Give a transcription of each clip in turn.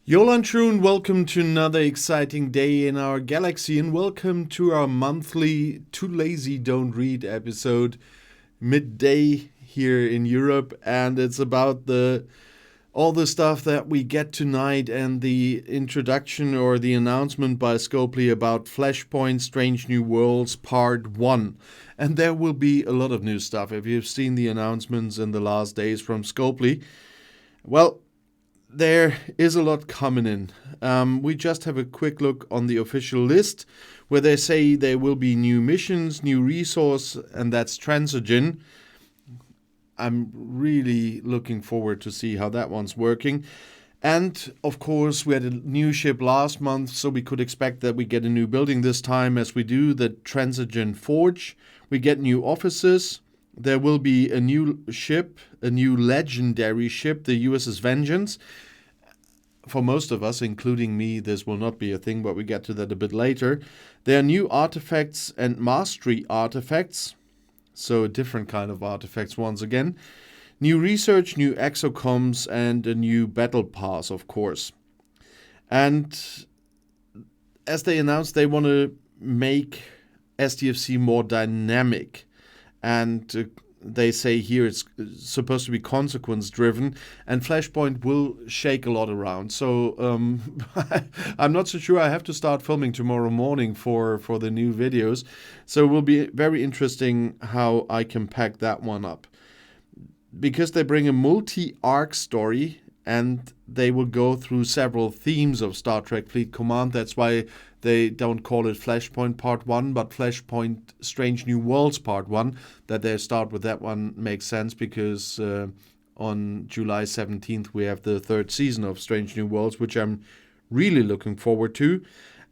Yolan Troon, welcome to another exciting day in our galaxy, and welcome to our monthly Too Lazy Don't Read episode, midday here in Europe. And it's about all the stuff that we get tonight and the introduction or the announcement by Scopely about Flashpoint Strange New Worlds Part 1. And there will be a lot of new stuff. If you've seen the announcements in the last days from Scopely, well, there is a lot coming in. We just have a quick look on the official list where they say there will be new missions, new resource, and that's Transogen. I'm really looking forward to see how that one's working. And of course, we had a new ship last month, so we could expect that we get a new building this time as we do the Transogen Forge. We get new offices. There will be a new ship, a new legendary ship, the USS Vengeance. For most of us, including me, this will not be a thing, but we get to that a bit later. There are new artifacts and mastery artifacts, so a different kind of artifacts once again. New research, new Exocomps, and a new battle pass, of course. And as they announced, they want to make STFC more dynamic. And they say here it's supposed to be consequence driven, and Flashpoint will shake a lot around. So I'm not so sure. I have to start filming tomorrow morning for the new videos. So it will be very interesting how I can pack that one up. Because they bring a multi-arc story and they will go through several themes of Star Trek Fleet Command. That's why they don't call it Flashpoint Part 1, but Flashpoint Strange New Worlds Part 1. That they start with that one makes sense because on July 17th we have the third season of Strange New Worlds, which I'm really looking forward to.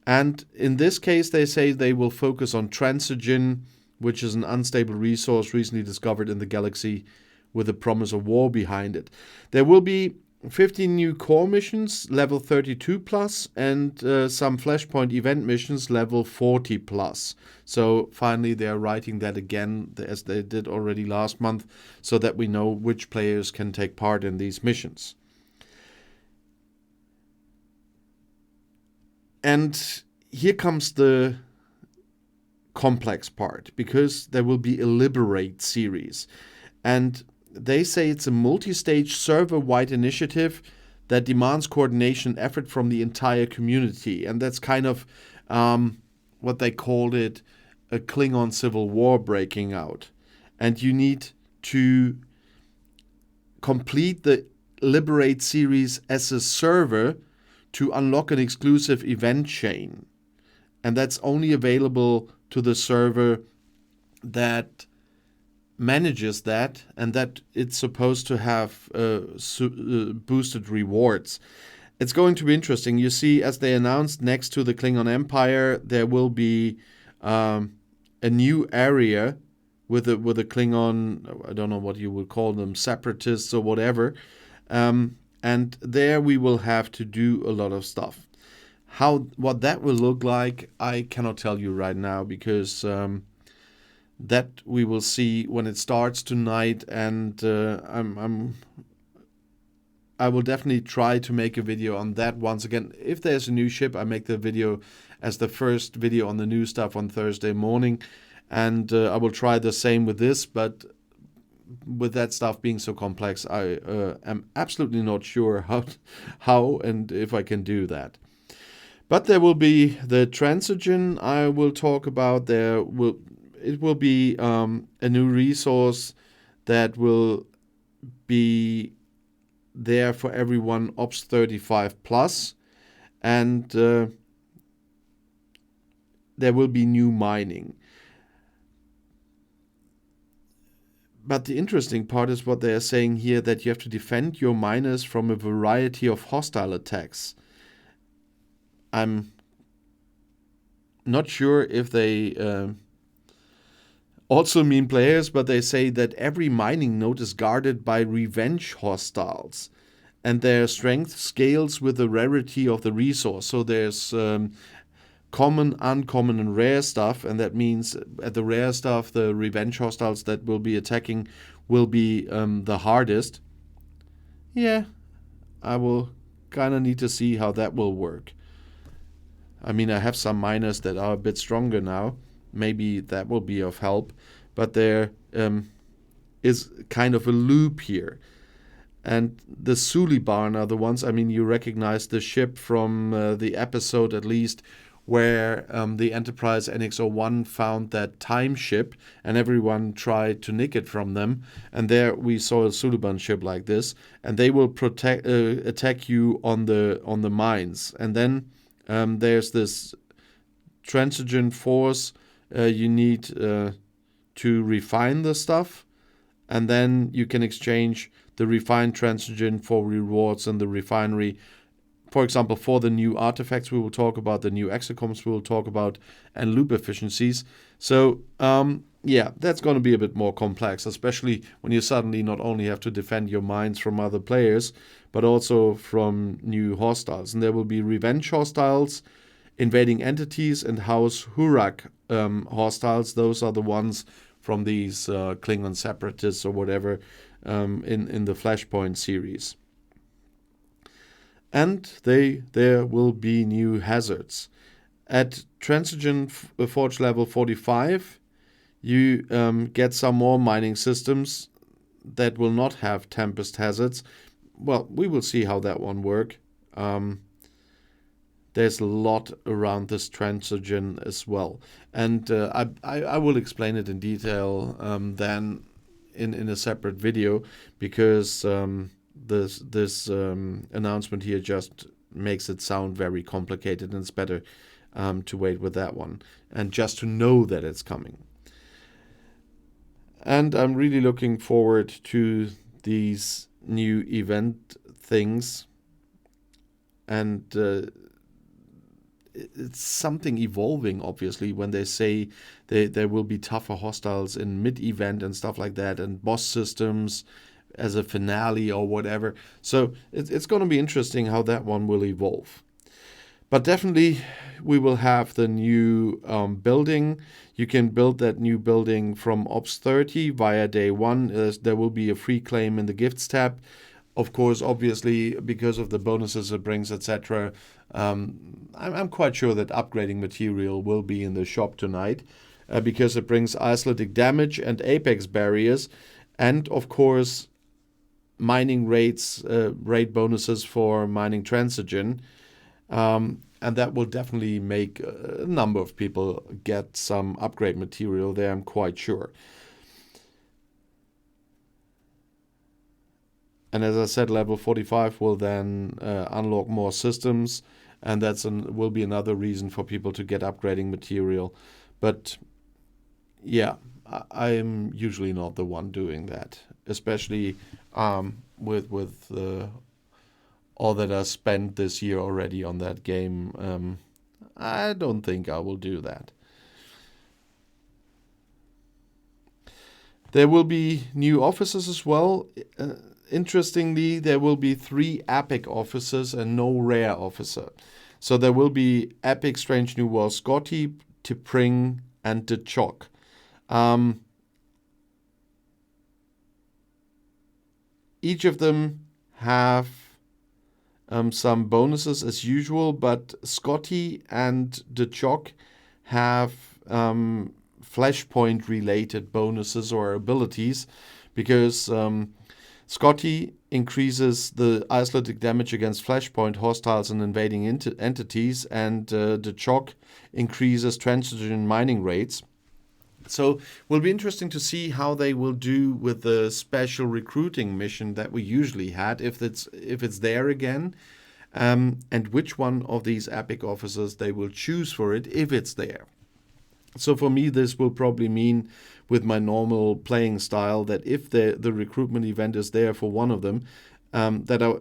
And in this case, they say they will focus on Transogen, which is an unstable resource recently discovered in the galaxy with the promise of war behind it. There will be 15 new core missions, level 32 plus, and some Flashpoint event missions, level 40 plus. So finally they're writing that again, as they did already last month, so that we know which players can take part in these missions. And here comes the complex part, because there will be a Liberate series. And they say it's a multi-stage server-wide initiative that demands coordination effort from the entire community. And that's kind of what they called it, a Klingon civil war breaking out. And you need to complete the Liberate series as a server to unlock an exclusive event chain. And that's only available to the server that manages that, and that it's supposed to have boosted rewards. It's going to be interesting. You see, as they announced, next to the Klingon Empire, there will be a new area with a Klingon, I don't know what you would call them, separatists or whatever. And there we will have to do a lot of stuff. What that will look like, I cannot tell you right now, because that we will see when it starts tonight, and I will definitely try to make a video on that once again. If there's a new ship, I make the video as the first video on the new stuff on Thursday morning, and I will try the same with this, but with that stuff being so complex, I am absolutely not sure how and if I can do that. But there will be the Transogen I will talk about. It will be a new resource that will be there for everyone Ops 35 plus, and there will be new mining. But the interesting part is what they are saying here, that you have to defend your miners from a variety of hostile attacks. I'm not sure if they also mean players, but they say that every mining node is guarded by revenge hostiles, and their strength scales with the rarity of the resource. So there's common, uncommon, and rare stuff, and that means at the rare stuff, the revenge hostiles that will be attacking will be the hardest. Yeah, I will kind of need to see how that will work. I mean, I have some miners that are a bit stronger now. Maybe that will be of help. But there is kind of a loop here. And the Suliban are the ones, I mean, you recognize the ship from the episode at least, where the Enterprise NX-01 found that time ship and everyone tried to nick it from them. And there we saw a Suliban ship like this, and they will attack you on the mines. And then there's this Transogen force. You need to refine the stuff, and then you can exchange the refined Transogen for rewards in the refinery. For example, for the new artifacts we will talk about, the new Exocomps we will talk about, and loop efficiencies. So, yeah, that's going to be a bit more complex, especially when you suddenly not only have to defend your mines from other players, but also from new hostiles. And there will be revenge hostiles, invading entities, and House Hurak hostiles. Those are the ones from these Klingon separatists or whatever in the Flashpoint series. And there will be new hazards. At Transogen Forge level 45, you get some more mining systems that will not have Tempest hazards. Well, we will see how that one works. There's a lot around this Transogen as well. And I will explain it in detail then in a separate video, because this announcement here just makes it sound very complicated, and it's better to wait with that one and just to know that it's coming. And I'm really looking forward to these new event things, and it's something evolving, obviously, when they say there will be tougher hostiles in mid-event and stuff like that, and boss systems as a finale or whatever. So it's going to be interesting how that one will evolve. But definitely we will have the new building. You can build that new building from Ops 30 via day 1. There will be a free claim in the gifts tab. Of course, obviously, because of the bonuses it brings, etc. I'm quite sure that upgrading material will be in the shop tonight, because it brings isolytic damage and apex barriers, and of course mining rates, rate bonuses for mining Transogen, and that will definitely make a number of people get some upgrade material there, I'm quite sure. And as I said, level 45 will then unlock more systems, and will be another reason for people to get upgrading material. But yeah, I am usually not the one doing that, especially with all that I spent this year already on that game. I don't think I will do that. There will be new officers as well. Interestingly, there will be 3 epic officers and no rare officer. So there will be epic Strange New World Scotty, T'Pring, and the Chock. Each of them have some bonuses as usual, but Scotty and the Chock have Flashpoint related bonuses or abilities, because Scotty increases the isolytic damage against Flashpoint hostiles and invading entities, and the Chock increases Transogen mining rates. So will be interesting to see how they will do with the special recruiting mission that we usually had, if it's there again, and which one of these epic officers they will choose for it if it's there. So for me, this will probably mean, with my normal playing style, that if the recruitment event is there for one of them, that I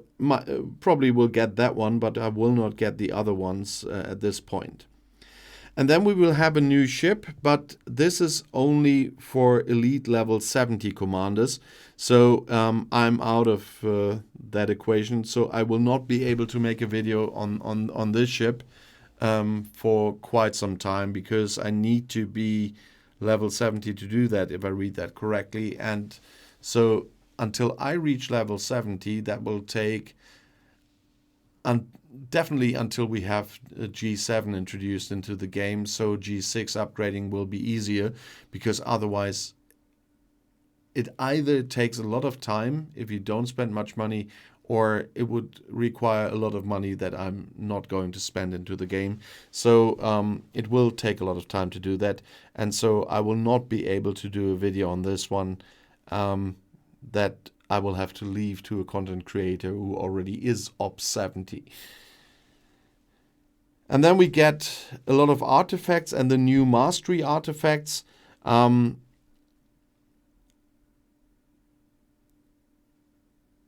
probably will get that one, but I will not get the other ones at this point. And then we will have a new ship, but this is only for elite level 70 commanders. So I'm out of that equation. So I will not be able to make a video on this ship for quite some time, because I need to be level 70 to do that, if I read that correctly. And so until I reach level 70, that will take definitely until we have G7 introduced into the game. So G6 upgrading will be easier, because otherwise it either takes a lot of time if you don't spend much money, or it would require a lot of money that I'm not going to spend into the game. So it will take a lot of time to do that. And so I will not be able to do a video on this one. That I will have to leave to a content creator who already is Ops 70. And then we get a lot of artifacts and the new mastery artifacts.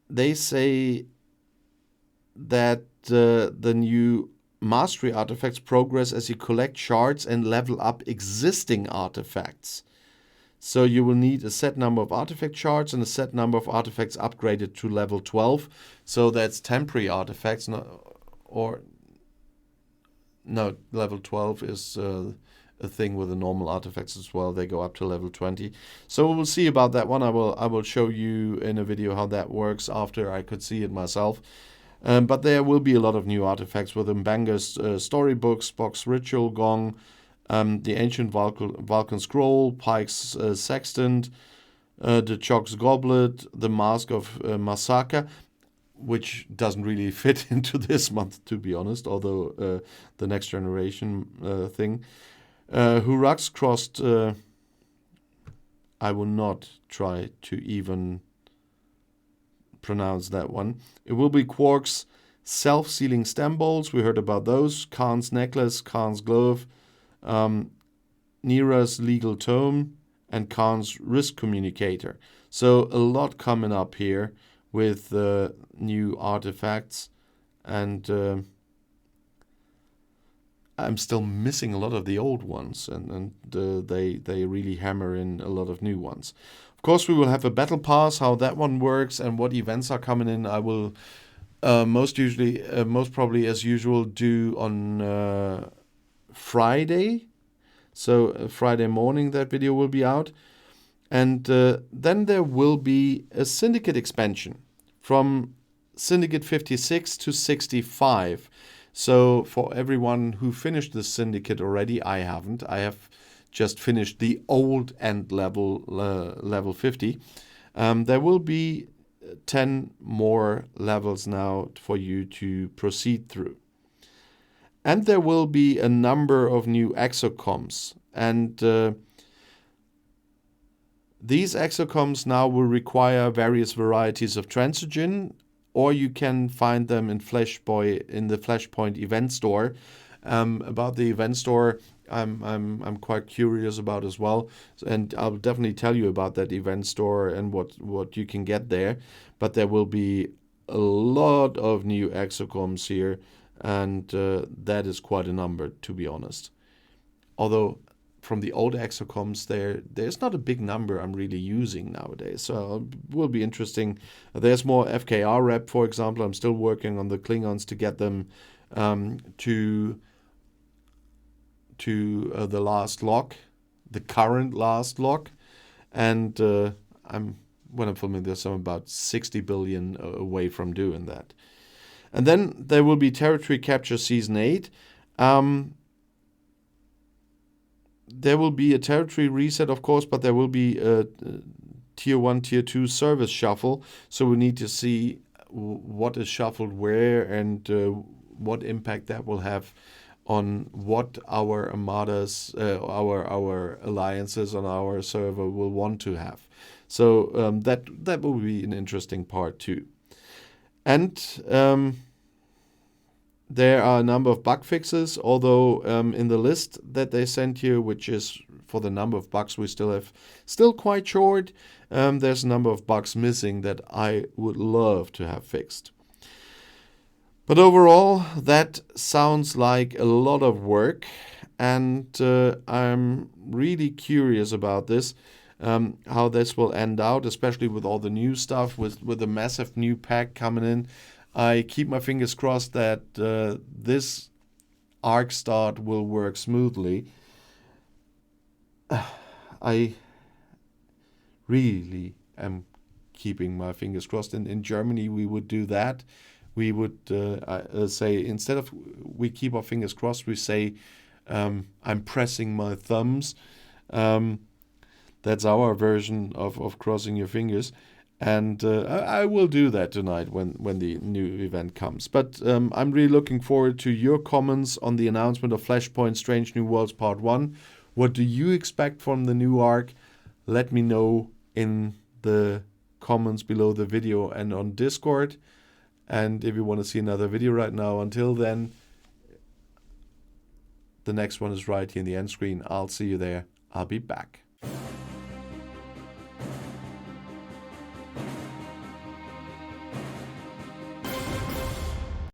They say that the new mastery artifacts progress as you collect shards and level up existing artifacts. So you will need a set number of artifact shards and a set number of artifacts upgraded to level 12. So that's temporary artifacts, level 12 is a thing with the normal artifacts as well. They go up to level 20. So we'll see about that one. I will show you in a video how that works after I could see it myself. But there will be a lot of new artifacts with Mbanga's storybooks, Box Ritual Gong, the Ancient Vulcan Scroll, Pike's Sextant, the Chok's Goblet, the Mask of Masaka, which doesn't really fit into this month, to be honest, although the next generation thing. Huruk's Crossed, I will not try to even pronounce that one. It will be Quark's self-sealing stem bowls. We heard about those. Khan's necklace, Khan's glove, Nira's legal tome, and Khan's risk communicator. So a lot coming up here with new artifacts, and I'm still missing a lot of the old ones, and they really hammer in a lot of new ones. Of course, we will have a battle pass. How that one works and what events are coming in, I will most probably as usual do on Friday. So Friday morning that video will be out, and then there will be a Syndicate expansion from Syndicate 56 to 65. So for everyone who finished the Syndicate already, I haven't. I have just finished the old end level 50. There will be 10 more levels now for you to proceed through. And there will be a number of new Exocomps. And these Exocomps now will require various varieties of Transogen, or you can find them in the Flashpoint event store. About the event store, I'm quite curious about as well, and I'll definitely tell you about that event store and what you can get there. But there will be a lot of new Exocomps here, and that is quite a number, to be honest. Although from the old Exocomps, there's not a big number I'm really using nowadays, so it will be interesting. There's more FKR rep, for example. I'm still working on the Klingons to get them to the last lock, the current last lock, and when I'm filming this, I'm about 60 billion away from doing that. And then there will be Territory Capture Season 8. There will be a territory reset, of course, but there will be a Tier 1, Tier 2 service shuffle. So we need to see what is shuffled where and what impact that will have on what our armadas, our alliances on our server will want to have. So that will be an interesting part too. And there are a number of bug fixes, although in the list that they sent you, which is for the number of bugs we still quite short, there's a number of bugs missing that I would love to have fixed. But overall, that sounds like a lot of work, and I'm really curious about this, how this will end out, especially with all the new stuff, with the massive new pack coming in. I keep my fingers crossed that this arc start will work smoothly. I really am keeping my fingers crossed. In Germany, we would do that we would say, instead of we keep our fingers crossed, we say, I'm pressing my thumbs. That's our version of crossing your fingers. And I will do that tonight when the new event comes. But I'm really looking forward to your comments on the announcement of Flashpoint Strange New Worlds Part 1. What do you expect from the new arc? Let me know in the comments below the video and on Discord. And if you want to see another video right now, until then, the next one is right here in the end screen. I'll see you there. I'll be back.